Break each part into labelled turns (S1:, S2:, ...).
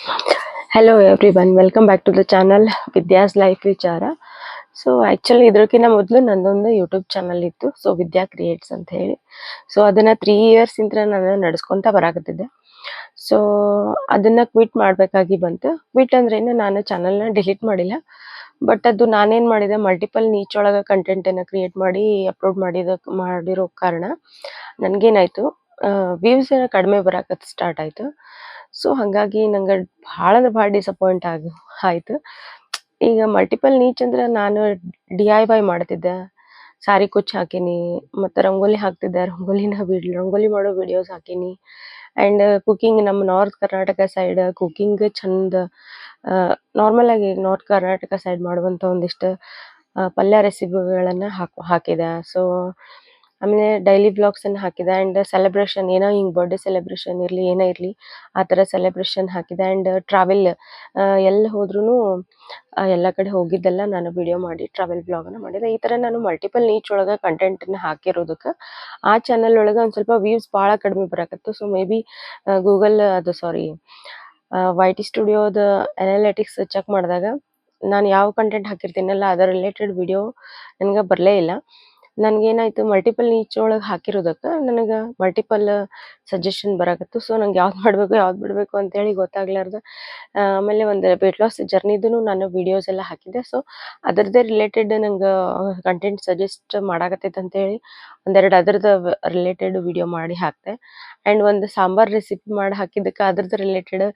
S1: Hello everyone, welcome back to the channel Vidya's life ವಿಚಾರ. So actually ಇದಕ್ಕಿಂತ ಮೊದಲು ನನ್ನೊಂದು ಯೂಟ್ಯೂಬ್ ಚಾನಲ್ ಇತ್ತು, ಸೊ ವಿದ್ಯಾ ಕ್ರಿಯೇಟ್ಸ್ ಅಂತ ಹೇಳಿ. ಸೊ ಅದನ್ನು 3 ಇಯರ್ಸಿಂದ ನಾನು ನಡೆಸ್ಕೊತ ಬರಾಕತ್ತಿದ್ದೆ. ಸೊ ಅದನ್ನು ಕ್ವಿಟ್ ಮಾಡಬೇಕಾಗಿ ಬಂತು. ಕ್ವಿಟ್ ಅಂದ್ರೇನು, ನಾನು ಚಾನಲ್ನ ಡಿಲೀಟ್ ಮಾಡಿಲ್ಲ, ಬಟ್ ಅದು ನಾನೇನು ಮಾಡಿದೆ, ಮಲ್ಟಿಪಲ್ ನೀಚ್ ಒಳಗೆ ಕಂಟೆಂಟನ್ನು ಕ್ರಿಯೇಟ್ ಮಾಡಿ ಅಪ್ಲೋಡ್ ಮಾಡಿರೋ ಕಾರಣ ನನಗೇನಾಯಿತು, ವ್ಯೂಸ್ ಕಡಿಮೆ ಬರಾಕತ್ತು ಸ್ಟಾರ್ಟ್ ಆಯಿತು. ಸೊ ಹಾಗಾಗಿ ನಂಗೆ ಭಾಳ ಡಿಸಪಾಯಿಂಟ್ ಆಯಿತು. ಈಗ ಮಲ್ಟಿಪಲ್ ನೀಚ್ ಅಂದ್ರೆ ನಾನು DIY ಮಾಡ್ತಿದ್ದೆ, ಸಾರಿ ಕುಚ್ಚು ಹಾಕೀನಿ, ಮತ್ತು ರಂಗೋಲಿ ಹಾಕ್ತಿದ್ದೆ, ರಂಗೋಲಿ ಮಾಡೋ ವಿಡಿಯೋಸ್ ಹಾಕೀನಿ. ಆ್ಯಂಡ್ ಕುಕಿಂಗ್, ನಮ್ಮ ನಾರ್ತ್ ಕರ್ನಾಟಕ ಸೈಡ್ ಕುಕಿಂಗ್ ಚಂದ, ನಾರ್ಮಲ್ ಆಗಿ ನಾರ್ತ್ ಕರ್ನಾಟಕ ಸೈಡ್ ಮಾಡುವಂಥ ಒಂದಿಷ್ಟು ಪಲ್ಯ ರೆಸಿಪಿಗಳನ್ನು ಹಾಕಿದೆ. ಸೊ ಆಮೇಲೆ ಡೈಲಿ ವ್ಲಾಗ್ಸನ್ನು ಹಾಕಿದೆ. ಆ್ಯಂಡ್ ಸೆಲೆಬ್ರೇಷನ್, ಏನೋ ಹಿಂಗೆ ಬರ್ಡೇ ಸೆಲೆಬ್ರೇಷನ್ ಇರಲಿ, ಏನೇ ಇರಲಿ, ಆ ಥರ ಸೆಲೆಬ್ರೇಷನ್ ಹಾಕಿದೆ. ಆ್ಯಂಡ್ ಟ್ರಾವೆಲ್, ಎಲ್ಲಿ ಹೋದ್ರೂ ಎಲ್ಲ ಕಡೆ ಹೋಗಿದ್ದೆಲ್ಲ ನಾನು ವಿಡಿಯೋ ಮಾಡಿ ಟ್ರಾವೆಲ್ ವ್ಲಾಗನ್ನು ಮಾಡಿದೆ. ಈ ಥರ ನಾನು ಮಲ್ಟಿಪಲ್ ನೀಚ್ ಒಳಗೆ ಕಂಟೆಂಟನ್ನು ಹಾಕಿರೋದಕ್ಕೆ ಆ ಚಾನಲ್ ಒಳಗೆ ಒಂದು ಸ್ವಲ್ಪ ವ್ಯೂಸ್ ಭಾಳ ಕಡಿಮೆ ಬರಾಕತ್ತು. So may be Google YT ಸ್ಟುಡಿಯೋದ ಅನಾಲಿಟಿಕ್ಸ್ ಚೆಕ್ ಮಾಡಿದಾಗ ನಾನು ಯಾವ ಕಂಟೆಂಟ್ ಹಾಕಿರ್ತೀನಲ್ಲ ಅದರ ರಿಲೇಟೆಡ್ ವಿಡಿಯೋ ನನಗೆ ಬರಲೇ ಇಲ್ಲ. ನನಗೇನಾಯಿತು, ಮಲ್ಟಿಪಲ್ ನೀಚ್ ಒಳಗೆ ಹಾಕಿರೋದಕ್ಕೆ ನನಗೆ ಮಲ್ಟಿಪಲ್ ಸಜೆಷನ್ ಬರಾಕತ್ತು. ಸೊ ನಂಗೆ ಯಾವ್ದು ಮಾಡಬೇಕು ಯಾವ್ದು ಬಿಡಬೇಕು ಅಂತೇಳಿ ಗೊತ್ತಾಗ್ಲಾರ್ದು, ಆಮೇಲೆ ಒಂದು ವೆಯ್ಟ್ ಲಾಸ್ ಜರ್ನಿದೂ ನಾನು ವೀಡಿಯೋಸ್ ಎಲ್ಲ ಹಾಕಿದ್ದೆ. ಸೊ ಅದರದ್ದೇ ರಿಲೇಟೆಡ್ ನಂಗೆ ಕಂಟೆಂಟ್ ಸಜೆಸ್ಟ್ ಮಾಡಾಕತ್ತೈತೆ ಅಂತೇಳಿ ಒಂದೆರಡು ಅದ್ರದ್ದು ರಿಲೇಟೆಡ್ ವಿಡಿಯೋ ಮಾಡಿ ಹಾಕಿದೆ. ಆ್ಯಂಡ್ ಒಂದು ಸಾಂಬಾರು ರೆಸಿಪಿ ಮಾಡಿ ಹಾಕಿದ್ದಕ್ಕೆ ಅದ್ರದ್ದು ರಿಲೇಟೆಡ್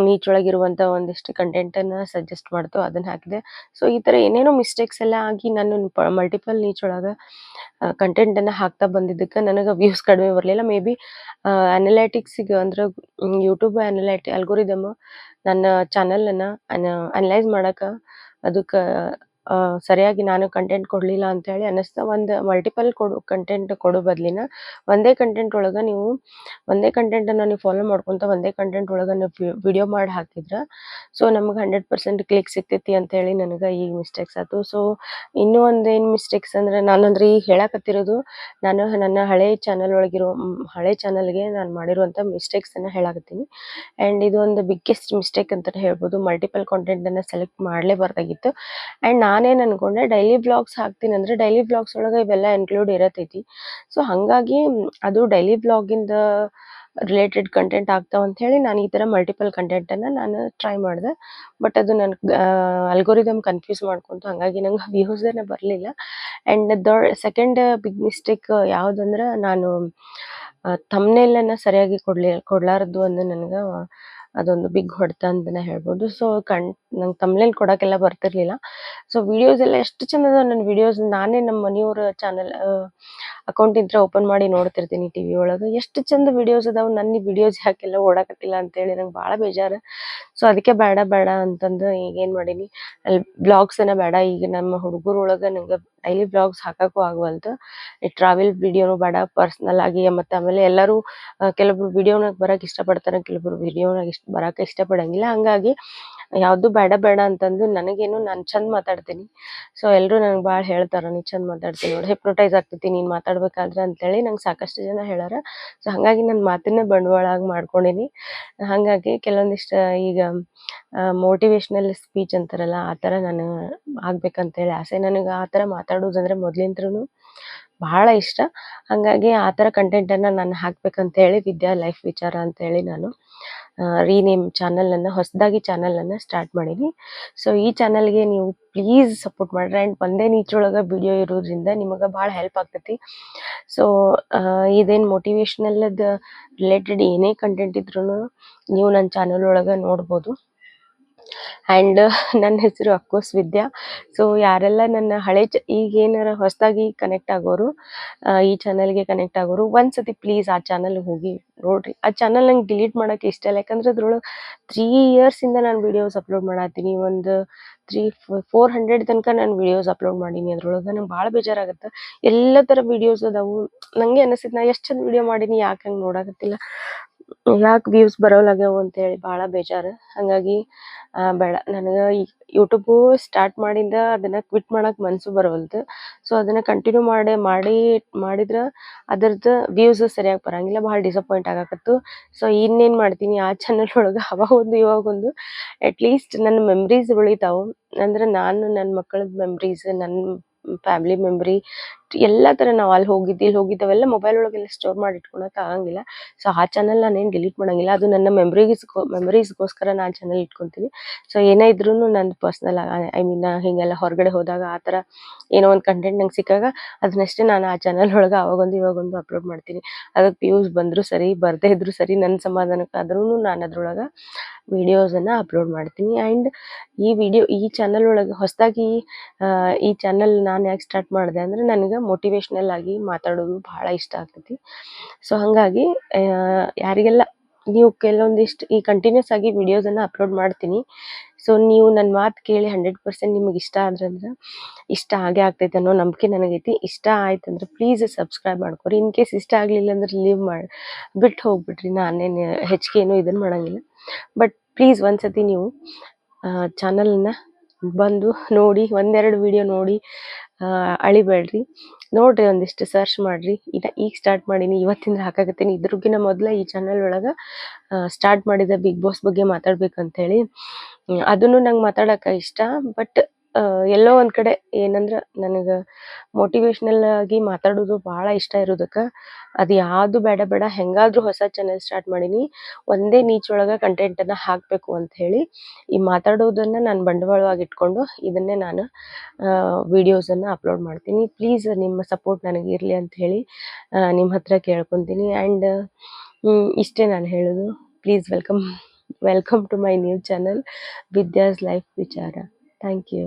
S1: ನೀಚ್ ಒಳಗಿರುವಂಥ ಒಂದಿಷ್ಟು ಕಂಟೆಂಟನ್ನು ಸಜೆಸ್ಟ್ ಮಾಡ್ತು, ಅದನ್ನು ಹಾಕಿದೆ. ಸೊ ಈ ಥರ ಏನೇನೋ ಮಿಸ್ಟೇಕ್ಸ್ ಎಲ್ಲ ಆಗಿ ನಾನು ಮಲ್ಟಿಪಲ್ ನೀಚ್ ಒಳಗೆ ಕಂಟೆಂಟನ್ನು ಹಾಕ್ತಾ ಬಂದಿದ್ದಕ್ಕೆ ನನಗೆ ವ್ಯೂಸ್ ಕಡಿಮೆ ಬರಲಿಲ್ಲ. ಮೇ ಬಿ ಅನಲೈಟಿಕ್ಸಿಗೆ ಅಂದ್ರೆ ಯೂಟ್ಯೂಬ್ ಅಲ್ಗೋರಿದಮ್ ನನ್ನ ಚಾನಲನ್ನು ಅನಲೈಸ್ ಮಾಡೋಕೆ ಅದಕ್ಕೆ ಸರಿಯಾಗಿ ನಾನು ಕಂಟೆಂಟ್ ಕೊಡಲಿಲ್ಲ ಅಂತೇಳಿ ಅನ್ನಿಸ್ತಾ, ಒಂದು ಮಲ್ಟಿಪಲ್ ಕಂಟೆಂಟ್ ಕೊಡೋ ಬದಲಿನ ಒಂದೇ ಕಂಟೆಂಟ್ ಒಳಗೆ ಒಂದೇ ಕಂಟೆಂಟನ್ನು ನೀವು ಫಾಲೋ ಮಾಡ್ಕೊತ ಒಂದೇ ಕಂಟೆಂಟ್ ಒಳಗೆ ನೀವು ವಿಡಿಯೋ ಮಾಡಿ ಹಾಕಿದ್ರೆ ಸೊ ನಮ್ಗೆ 100% ಕ್ಲಿಕ್ ಸಿಗ್ತೈತಿ ಅಂತೇಳಿ ನನಗೆ ಈಗ ಮಿಸ್ಟೇಕ್ಸ್ ಆಯ್ತು. ಸೊ ಇನ್ನೂ ಒಂದೇನು ಮಿಸ್ಟೇಕ್ಸ್ ಅಂದರೆ, ನಾನಂದ್ರೆ ಈಗ ಹೇಳಕತ್ತಿರೋದು ನಾನು ನನ್ನ ಹಳೆ ಚಾನಲ್ಗೆ ನಾನು ಮಾಡಿರುವಂಥ ಮಿಸ್ಟೇಕ್ಸನ್ನು ಹೇಳಕತ್ತೀನಿ. ಆ್ಯಂಡ್ ಇದು ಒಂದು ಬಿಗ್ಗೆಸ್ಟ್ ಮಿಸ್ಟೇಕ್ ಅಂತಲೇ ಹೇಳ್ಬೋದು. ಮಲ್ಟಿಪಲ್ ಕಂಟೆಂಟನ್ನು ಸೆಲೆಕ್ಟ್ ಮಾಡಲೇಬಾರ್ದಾಗಿತ್ತು. ಆ್ಯಂಡ್ ನಾನೇನು ಅಂದ್ಕೊಂಡೆ, ಡೈಲಿ ವ್ಲಾಗ್ಸ್ ಹಾಕ್ತೀನಿ ಅಂದರೆ ಡೈಲಿ ವ್ಲಾಗ್ಸ್ ಒಳಗೆ ಇವೆಲ್ಲ ಇನ್ಕ್ಲೂಡ್ ಇರತೈತಿ. ಸೊ ಹಾಗಾಗಿ ಅದು ಡೈಲಿ ವ್ಲಾಗಿಂದ ರಿಲೇಟೆಡ್ ಕಂಟೆಂಟ್ ಆಗ್ತಾವ ಅಂಥೇಳಿ ನಾನು ಈ ಥರ ಮಲ್ಟಿಪಲ್ ಕಂಟೆಂಟನ್ನು ನಾನು ಟ್ರೈ ಮಾಡಿದೆ. ಬಟ್ ಅದು ನನಗೆ ಅಲ್ಗೋರಿದಮ್ ಕನ್ಫ್ಯೂಸ್ ಮಾಡ್ಕೊತು, ಹಾಗಾಗಿ ನಂಗೆ ವ್ಯೂಸೇನೆ ಬರಲಿಲ್ಲ. ಆ್ಯಂಡ್ ಸೆಕೆಂಡ್ ಬಿಗ್ ಮಿಸ್ಟೇಕ್ ಯಾವುದಂದ್ರೆ, ನಾನು ಥಂಬ್ನೇಲನ್ನು ಸರಿಯಾಗಿ ಕೊಡಲಾರದು ಒಂದು ನನಗೆ ಅದೊಂದು ಬಿಗ್ ಹೊಡೆತ ಅಂತಲೇ ಹೇಳ್ಬೋದು. ಸೊ ನಂಗೆ ಥಂಬ್ನೇಲ್ ಕೊಡೋಕ್ಕೆಲ್ಲ ಬರ್ತಿರ್ಲಿಲ್ಲ. ಸೊ ವೀಡಿಯೋಸ್ ಎಲ್ಲ ಎಷ್ಟು ಚಂದ ಅದಾವ ನನ್ನ ವೀಡಿಯೋಸ್, ನಾನೇ ನಮ್ಮ ಮನೆಯವ್ರ ಚಾನಲ್ ಅಕೌಂಟ್ ಇದ್ರೆ ಓಪನ್ ಮಾಡಿ ನೋಡ್ತಿರ್ತೀನಿ TV ಒಳಗೆ, ಎಷ್ಟು ಚಂದ ವೀಡಿಯೋಸ್ ಅದಾವೆ. ನನ್ನ ವೀಡಿಯೋಸ್ ಯಾಕೆಲ್ಲ ಓಡಾಕತ್ತಿಲ್ಲ ಅಂತೇಳಿ ನಂಗೆ ಭಾಳ ಬೇಜಾರು. ಸೊ ಅದಕ್ಕೆ ಬೇಡ ಅಂತಂದು ಈಗೇನು ಮಾಡೀನಿ, ಅಲ್ಲಿ ಬ್ಲಾಗ್ಸನ್ನು ಬೇಡ, ಈಗ ನಮ್ಮ ಹುಡುಗರೊಳಗೆ ನಂಗೆ ಡೈಲಿ ಬ್ಲಾಗ್ಸ್ ಹಾಕೋಕ್ಕೂ ಆಗವಲ್ದು. ಈ ಟ್ರಾವೆಲ್ ವಿಡಿಯೋನು ಬೇಡ, ಪರ್ಸ್ನಲ್ ಆಗಿ. ಮತ್ತು ಆಮೇಲೆ ಎಲ್ಲರೂ ಕೆಲವೊಬ್ರು ವಿಡಿಯೋನಾಗ ಬರೋಕೆ ಇಷ್ಟಪಡ್ತಾರೆ, ಕೆಲವೊಬ್ರು ವಿಡಿಯೋನಾಗ ಬರೋಕೆ ಇಷ್ಟಪಡಂಗಿಲ್ಲ. ಹಂಗಾಗಿ ಯಾವುದು ಬೇಡ ಅಂತಂದು ನನಗೇನು, ನಾನು ಚಂದ ಮಾತಾಡ್ತೀನಿ. ಸೊ ಎಲ್ಲರೂ ನನಗೆ ಭಾಳ ಹೇಳ್ತಾರೆ, ನೀ ಚಂದ ಮಾತಾಡ್ತೀನಿ ನೋಡಿ, ಹಿಪ್ನೋಟೈಸ್ ಆಗ್ತೈತಿ ನೀನು ಮಾತಾಡ್ಬೇಕಾದ್ರೆ ಅಂತೇಳಿ ನಂಗೆ ಸಾಕಷ್ಟು ಜನ ಹೇಳಾರ. ಸೊ ಹಾಗಾಗಿ ನನ್ನ ಮಾತನ್ನೇ ಬಂಡವಾಳ ಆಗಿ ಮಾಡ್ಕೊಂಡೀನಿ. ಹಾಗಾಗಿ ಕೆಲವೊಂದಿಷ್ಟು ಈಗ ಮೋಟಿವೇಶ್ನಲ್ ಸ್ಪೀಚ್ ಅಂತಾರಲ್ಲ, ಆ ಥರ ನಾನು ಆಗ್ಬೇಕಂತೇಳಿ ಆಸೆ. ನನಗೆ ಆ ಥರ ಮಾತಾಡೋದಂದ್ರೆ ಮೊದಲಿಂದ್ರೂ ಭಾಳ ಇಷ್ಟ. ಹಾಗಾಗಿ ಆ ಥರ ಕಂಟೆಂಟನ್ನು ನಾನು ಹಾಕ್ಬೇಕಂತೇಳಿ ವಿದ್ಯಾ ಲೈಫ್ ವಿಚಾರ ಅಂತೇಳಿ ನಾನು ಹೊಸದಾಗಿ ಚಾನಲನ್ನು ಸ್ಟಾರ್ಟ್ ಮಾಡೀನಿ. ಸೊ ಈ ಚಾನಲ್ಗೆ ನೀವು ಪ್ಲೀಸ್ ಸಪೋರ್ಟ್ ಮಾಡಿರಿ. ಆ್ಯಂಡ್ ಒಂದೇ ನೀಚೊಳಗೆ ವಿಡಿಯೋ ಇರೋದ್ರಿಂದ ನಿಮಗೆ ಭಾಳ ಹೆಲ್ಪ್ ಆಗ್ತೈತಿ. ಸೊ ಇದೇನು ಮೋಟಿವೇಶ್ನಲ್ದು ರಿಲೇಟೆಡ್ ಏನೇ ಕಂಟೆಂಟ್ ಇದ್ರೂ ನೀವು ನನ್ನ ಚಾನಲ್ ಒಳಗೆ ನೋಡ್ಬೋದು. ಆ್ಯಂಡ್ ನನ್ನ ಹೆಸರು ಅಫ್ಕೋರ್ಸ್ ವಿದ್ಯಾ. ಸೊ ಯಾರೆಲ್ಲ ನನ್ನ ಈಗ ಏನಾರ ಹೊಸದಾಗಿ ಕನೆಕ್ಟ್ ಆಗೋರು, ಈ ಚಾನಲ್ಗೆ ಕನೆಕ್ಟ್ ಆಗೋರು, ಒಂದ್ಸತಿ ಪ್ಲೀಸ್ ಆ ಚಾನಲ್ಗೆ ಹೋಗಿ ನೋಡಿರಿ. ಆ ಚಾನಲ್ ನಂಗೆ ಡಿಲೀಟ್ ಮಾಡೋಕ್ಕೆ ಇಷ್ಟ ಇಲ್ಲ, ಯಾಕಂದ್ರೆ ಅದ್ರೊಳಗೆ 3 ಇಯರ್ಸಿಂದ ನಾನು ವೀಡಿಯೋಸ್ ಅಪ್ಲೋಡ್ ಮಾಡತ್ತೀನಿ. ಒಂದು 400 ತನಕ ನಾನು ವೀಡಿಯೋಸ್ ಅಪ್ಲೋಡ್ ಮಾಡೀನಿ. ಅದ್ರೊಳಗೆ ನಂಗೆ ಭಾಳ ಬೇಜಾರಾಗುತ್ತೆ. ಎಲ್ಲ ಥರ ವೀಡಿಯೋಸ್ ಅದಾವು. ನನಗೆ ಅನಿಸಿದ್ದು, ನಾ ಎಷ್ಟು ಚಂದ ವೀಡಿಯೋ ಮಾಡೀನಿ, ಯಾಕೆ ಹಂಗೆ ನೋಡಾಕತ್ತಿಲ್ಲ. ಯಾಕೆ ವ್ಯೂಸ್ ಬರೋಲಾಗ್ಯಾವು ಅಂತೇಳಿ ಭಾಳ ಬೇಜಾರು. ಹಾಗಾಗಿ ಬೇಡ ನನಗೆ ಈ ಯೂಟ್ಯೂಬು ಸ್ಟಾರ್ಟ್ ಮಾಡಿಂದ ಅದನ್ನು ಕ್ವಿಟ್ ಮಾಡಕ್ಕೆ ಮನಸ್ಸು ಬರೋವಲ್ದು. ಸೊ ಅದನ್ನು ಕಂಟಿನ್ಯೂ ಮಾಡಿದ್ರೆ ಅದ್ರದ್ದು ವ್ಯೂಸ್ ಸರಿಯಾಗಿ ಬರಂಗಿಲ್ಲ, ಭಾಳ ಡಿಸಪಾಯಿಂಟ್ ಆಗಾಕತ್ತು. ಸೊ ಇನ್ನೇನು ಮಾಡ್ತೀನಿ, ಆ ಚಾನಲ್ ಒಳಗೆ ಅವಾಗೊಂದು ಇವಾಗೊಂದು ಅಟ್ಲೀಸ್ಟ್ ನನ್ನ ಮೆಮ್ರೀಸ್ ಉಳಿತಾವು. ಅಂದ್ರೆ ನಾನು ನನ್ನ ಮಕ್ಕಳದ್ದು ಮೆಮ್ರೀಸ್, ನನ್ನ ಫ್ಯಾಮಿಲಿ ಮೆಮ್ರಿ ಎಲ್ಲ ಥರ ನಾವು ಅಲ್ಲಿ ಹೋಗಿದ್ದು ಇಲ್ಲಿ ಹೋಗಿದ್ದು ಅವೆಲ್ಲ ಮೊಬೈಲ್ ಒಳಗೆಲ್ಲ ಸ್ಟೋರ್ ಮಾಡಿ ಇಟ್ಕೊಳಕ್ಕೆ ಆಗಂಗಿಲ್ಲ. ಸೊ ಆ ಚಾನಲ್ ನಾನೇನು ಡಿಲೀಟ್ ಮಾಡಂಗಿಲ್ಲ, ಅದು ನನ್ನ ಮೆಮರೀಸ್ಗೋಸ್ಕರ ನಾನು ಚಾನಲ್ ಇಟ್ಕೊತೀನಿ. ಸೊ ಏನೇ ಇದ್ರೂ ನಂದು ಪರ್ಸ್ನಲ್ ಐ ಮೀನ್ ಹೀಗೆಲ್ಲ ಹೊರಗಡೆ ಹೋದಾಗ ಆ ಥರ ಏನೋ ಒಂದು ಕಂಟೆಂಟ್ ನಂಗೆ ಸಿಕ್ಕಾಗ ಅದನ್ನಷ್ಟೇ ನಾನು ಆ ಚಾನಲ್ ಒಳಗೆ ಅವಾಗೊಂದು ಇವಾಗೊಂದು ಅಪ್ಲೋಡ್ ಮಾಡ್ತೀನಿ. ಅದಕ್ಕೆ ವ್ಯೂಸ್ ಬಂದರೂ ಸರಿ ಬರದೇ ಇದ್ರೂ ಸರಿ, ನನ್ನ ಸಮಾಧಾನಕ್ಕಾದ್ರೂ ನಾನು ಅದ್ರೊಳಗೆ ವಿಡಿಯೋಸನ್ನು ಅಪ್ಲೋಡ್ ಮಾಡ್ತೀನಿ. ಆ್ಯಂಡ್ ಈ ಚಾನಲ್ ಒಳಗೆ ಹೊಸದಾಗಿ ಈ ಚಾನಲ್ ನಾನು ಯಾಕೆ ಸ್ಟಾರ್ಟ್ ಮಾಡಿದೆ ಅಂದರೆ ನನಗೆ ಮೋಟಿವೇಶ್ನಲ್ ಆಗಿ ಮಾತಾಡೋದು ಭಾಳ ಇಷ್ಟ ಆಗ್ತೈತಿ. ಸೊ ಹಾಗಾಗಿ ಯಾರಿಗೆಲ್ಲ ನೀವು ಕೆಲವೊಂದಿಷ್ಟು ಈ ಕಂಟಿನ್ಯೂಸ್ ಆಗಿ ವಿಡಿಯೋಸನ್ನು ಅಪ್ಲೋಡ್ ಮಾಡ್ತೀನಿ. ಸೊ ನೀವು ನನ್ನ ಮಾತು ಕೇಳಿ 100% ನಿಮಗೆ ಇಷ್ಟ ಆದ್ರಂದ್ರೆ ಇಷ್ಟ ಆಗೇ ಆಗ್ತೈತೆ ಅನ್ನೋ ನಂಬಿಕೆ ನನಗೈತಿ. ಇಷ್ಟ ಆಯ್ತಂದ್ರೆ ಪ್ಲೀಸ್ ಸಬ್ಸ್ಕ್ರೈಬ್ ಮಾಡ್ಕೊರಿ. ಇನ್ ಕೇಸ್ ಇಷ್ಟ ಆಗಲಿಲ್ಲ ಅಂದ್ರೆ ಬಿಟ್ಟು ಹೋಗ್ಬಿಟ್ರಿ, ನಾನೇನು ಹೆಚ್ಚಿಗೆ ಏನೂ ಇದನ್ನು ಮಾಡಂಗಿಲ್ಲ. ಬಟ್ ಪ್ಲೀಸ್ ಒಂದ್ಸತಿ ನೀವು ಚಾನಲನ್ನ ಬಂದು ನೋಡಿ, ಒಂದೆರಡು ವಿಡಿಯೋ ನೋಡಿ ಅಳಿಬೇಡ್ರಿ. ನೋಡ್ರಿ, ಒಂದಿಷ್ಟು ಸರ್ಚ್ ಮಾಡಿರಿ. ಈಗ ಸ್ಟಾರ್ಟ್ ಮಾಡೀನಿ, ಇವತ್ತಿಂದ ಹಾಕಾಕತ್ತೀನಿ. ಇದ್ರಗಿನ ಮೊದಲ ಈ ಚಾನಲ್ ಒಳಗೆ ಸ್ಟಾರ್ಟ್ ಮಾಡಿದ ಬಿಗ್ ಬಾಸ್ ಬಗ್ಗೆ ಮಾತಾಡ್ಬೇಕಂತೇಳಿ. ಅದನ್ನು ನಂಗೆ ಮಾತಾಡೋಕೆ ಇಷ್ಟ. ಬಟ್ ಎಲ್ಲೋ ಒಂದು ಕಡೆ ಏನಂದ್ರೆ ನನಗೆ ಮೋಟಿವೇಶ್ನಲ್ ಆಗಿ ಮಾತಾಡೋದು ಭಾಳ ಇಷ್ಟ ಇರೋದಕ್ಕೆ ಅದು ಯಾವುದು ಬೇಡ ಹೆಂಗಾದರೂ ಹೊಸ ಚಾನಲ್ ಸ್ಟಾರ್ಟ್ ಮಾಡೀನಿ. ಒಂದೇ ನೀಚೊಳಗೆ ಕಂಟೆಂಟನ್ನು ಹಾಕಬೇಕು ಅಂಥೇಳಿ ಈ ಮಾತಾಡೋದನ್ನು ನಾನು ಬಂಡವಾಳವಾಗಿ ಇಟ್ಕೊಂಡು ಇದನ್ನೇ ನಾನು ವಿಡಿಯೋಸನ್ನು ಅಪ್ಲೋಡ್ ಮಾಡ್ತೀನಿ. ಪ್ಲೀಸ್ ನಿಮ್ಮ ಸಪೋರ್ಟ್ ನನಗೆ ಇರಲಿ ಅಂಥೇಳಿ ನಿಮ್ಮ ಹತ್ರ ಕೇಳ್ಕೊತೀನಿ. ಆ್ಯಂಡ್ ಇಷ್ಟೇ ನಾನು ಹೇಳೋದು. Please welcome to my new channel Vidya's life ವಿಚಾರ. Thank you.